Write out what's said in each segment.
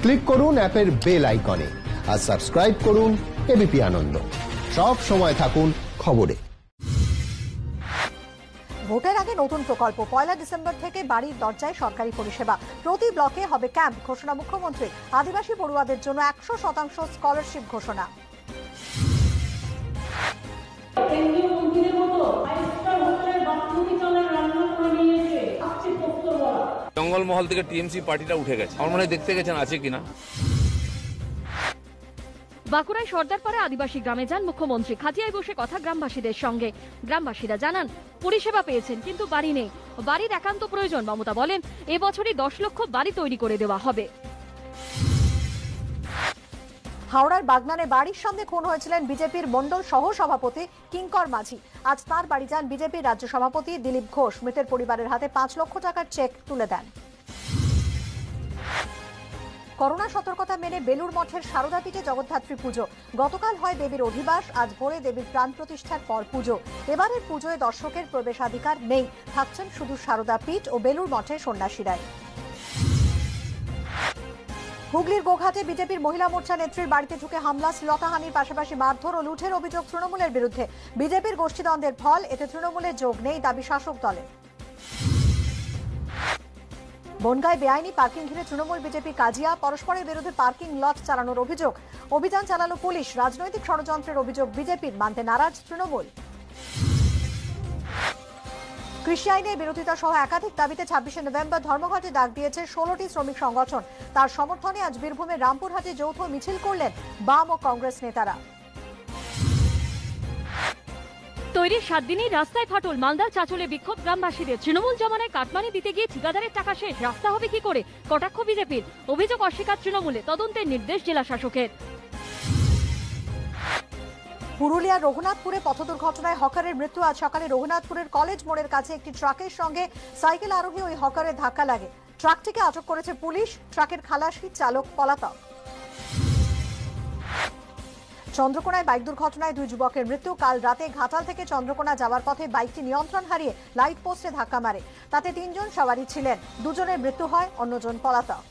Click করুন অ্যাপের bell আইকনে আর সাবস্ক্রাইব করুন এবিপি আনন্দ। সব সময় থাকুন খবরে। ভোটের আগে নতুন প্রকল্প 1 ডিসেম্বর থেকে বাড়ির দরজায় সরকারি পরিষেবা। প্রতি ব্লকে হবে ক্যাম্প, ঘোষণা মুখ্যমন্ত্রী। আদিবাসী পড়ুয়াদের জন্য 100% স্কলারশিপ ঘোষণা। জঙ্গলমহল থেকে টিএমসি পার্টিটা উঠে গেছে, আমার মনে হয় দেখতে গেছেন আছে কিনা। বাঁকুড়ায় সর্দারপাড়া আদিবাসী গ্রামে যান মুখ্যমন্ত্রী। খাটিয়ায় বসে কথা গ্রামবাসীদের সঙ্গে। গ্রামবাসীরা জানান পরিষেবা পেয়েছেন কিন্তু বাড়ি নেই, বাড়ির একান্ত প্রয়োজন। মমতা বলেন এবছরই 10 লক্ষ বাড়ি তৈরি করে দেওয়া হবে। হাওড়ার বাগনানে বাড়ির সামনে খুন হয়েছিলেন বিজেপির মণ্ডল সহ সভাপতি কিঙ্কর মাঝি। আজ তার বাড়ি যান বিজেপির রাজ্য সভাপতি দিলীপ ঘোষ। মৃতের পরিবারের হাতে 5 লক্ষ টাকার চেক তুলে দেন। করোনা সতর্কতা মেনে বেলুর মঠের সারদাপীঠে জগদ্ধাত্রী পুজো। গতকাল হয় দেবীর অধিবাস, আজ ভোরে দেবীর প্রাণ প্রতিষ্ঠার পর পুজো। এবারের পুজোয় দর্শকের প্রবেশাধিকার নেই, থাকছেন শুধু সারদাপীঠ ও বেলুর মঠের সন্ন্যাসীরাই। হুগলির গোঘাটে বিজেপির মহিলা মোর্চা নেত্রীর বাড়িতে ঢুকে হামলা, শ্লীলতাহানির পাশাপাশি মারধর ও লুঠের অভিযোগ তৃণমূলের বিরুদ্ধে। বিজেপির গোষ্ঠীদ্বন্দ্বের ফল, এতে তৃণমূলের যোগ নেই দাবি শাসক দলের। বনগাঁয় বেআইনি পার্কিং ঘিরে তৃণমূল বিজেপি কাজিয়া, পরস্পরের বিরুদ্ধে পার্কিং লট চালানোর অভিযোগ। অভিযান চালালো পুলিশ। রাজনৈতিক ষড়যন্ত্রের অভিযোগ বিজেপির, মানতে নারাজ তৃণমূল। কৃষি আইনের বিরোধিতা সহ একাধিক দাবিতে 26শে নভেম্বর ধর্মঘটে ডাক দিয়েছে 16টি শ্রমিক সংগঠন। তার সমর্থনে আজ বীরভূমের রামপুরহাটে যৌথ মিছিল করলেন বাম ও কংগ্রেস নেতারা। তৈরির 7 দিনেই রাস্তায় ফাটল, মালদার চাঁচলে বিক্ষোভ গ্রামবাসীদের। তৃণমূল জমানায় কাটমানি দিতে গিয়ে ঠিকাদারের টাকা শেষ, রাস্তা হবে কি করে, কটাক্ষ বিজেপির। অভিযোগ অস্বীকার তৃণমূলে, তদন্তের নির্দেশ জেলা শাসকের। পুরুলিয়ার রঘুনাথপুরে পথ দুর্ঘটনায় হকারের মৃত্যু। আজ সকালে রঘুনাথপুরের কলেজ মোড়ের কাছে একটি ট্রাকের সঙ্গে সাইকেল আরোহী ওই হকারের ধাক্কা লাগে। ট্রাকটিকে আটক করেছে পুলিশ। ট্রাকের খালাসি, চালক পলাতক। চন্দ্রকোনায় বাইক দুর্ঘটনায় 2 যুবকের মৃত্যু। কাল রাতে ঘাটাল থেকে চন্দ্রকোনা যাওয়ার পথে বাইকটি নিয়ন্ত্রণ হারিয়ে লাইট পোস্টে ধাক্কা মারে। তাতে 3 জন সওয়ারি ছিলেন, 2 জনের মৃত্যু হয়, অন্যজন পলাতক।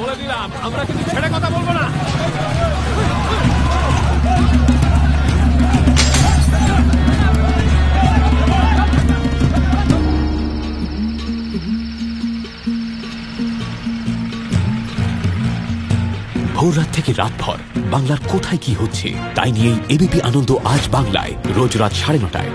বলে দিলাম আমরা কিন্তু ছেড়ে কথা বলবো না। ভোর রাত থেকে রাতভর বাংলার কোথায় কি হচ্ছে তাই নিয়েই এবিপি আনন্দ আজ বাংলায় রোজ রাত 9:30টায়।